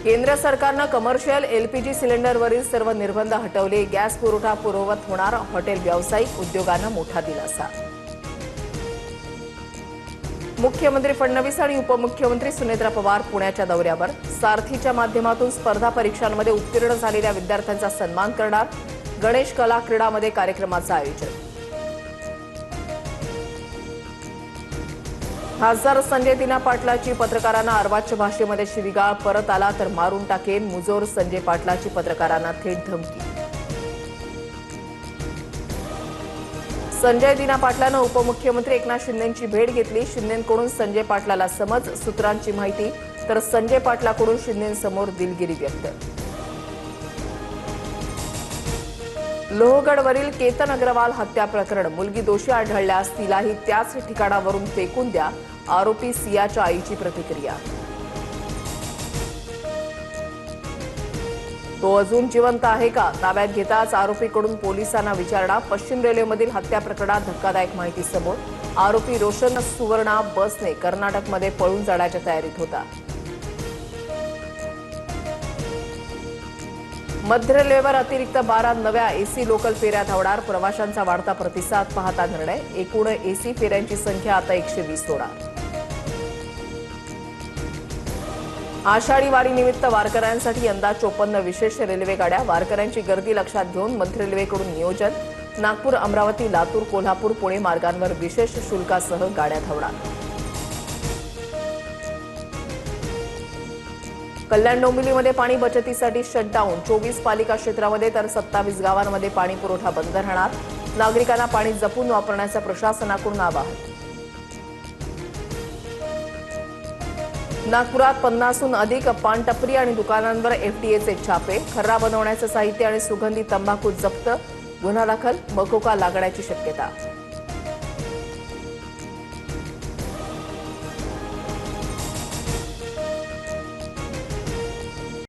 केंद्र सरकारनं commercial LPG सिलेंडरवरील सर्व निर्बंध हटवले। गॅस पुरवठा पूर्ववत होणार। हॉटेल व्यावसायिक उद्योगांना मोठा दिलासा। मुख्यमंत्री फडणवीस आणि उपमुख्यमंत्री सुनेत्रा पवार पुण्याच्या दौऱ्यावर। सारथीच्या माध्यमातून स्पर्धा परीक्षांमध्ये उत्तीर्ण झालेल्या विद्यार्थ्यांचा सन्मान करणार। गणेश कला क्रीडामध्ये कार्यक्रमाचं आयोजन। खासदार संजय दिना पाटलाची पत्रकारांना अर्वाच्य भाषेमध्ये शिवीगाळ। परत आला तर मारून टाकेन, मुजोर संजय पाटलाची पत्रकारांना थेट धमकी। संजय दिना पाटलानं उपमुख्यमंत्री एकनाथ शिंदेंची भेट घेतली। शिंदेंकडून संजय पाटलाला समज, सूत्रांची माहिती, तर संजय पाटलाकडून शिंदेंसमोर दिलगिरी व्यक्त। लोहगडवरील केतन अग्रवाल हत्या प्रकरण, मुलगी दोषी आढळल्यास तिलाही त्याच ठिकाणावरून फेकून द्या, आरोपी सियाच्या आईची प्रतिक्रिया। तो अजून जिवंत आहे का? ताब्यात घेताच आरोपीकडून पोलिसांना विचारणा। पश्चिम रेल्वेमधील हत्या प्रकरणात धक्कादायक माहिती समोर। आरोपी रोशन सुवर्णा बसने कर्नाटकमध्ये पळून जाण्याच्या तयारीत होता। मध्य रेल्वेवर अतिरिक्त 12 नव्या एसी लोकल फेऱ्या धावणार। प्रवाशांचा वाढता प्रतिसाद पाहता निर्णय। एकूण एसी फेऱ्यांची संख्या आता 120 होणार। आषाढी वारीनिमित्त वारकऱ्यांसाठी यंदा 54 विशेष रेल्वे गाड्या। वारकऱ्यांची गर्दी लक्षात घेऊन मध्य रेल्वेकडून नियोजन। नागपूर, अमरावती, लातूर, कोल्हापूर, पुणे मार्गांवर विशेष शुल्कासह गाड्या धावणार। कल्याण डोंबिवलीमध्ये पाणी बचतीसाठी शटडाऊन। 24 पालिका क्षेत्रामध्ये तर 27 गावांमध्ये पाणी पुरवठा बंद राहणार। नागरिकांना पाणी जपून वापरण्याचं प्रशासनाकडून आवाहन। नागपुरात 50हून अधिक पानटपरी आणि दुकानांवर एफडीएचे छापे। खर्रा बनवण्याचं साहित्य आणि सुगंधी तंबाखू जप्त। गुन्हा दाखल, मकोका लागण्याची शक्यता।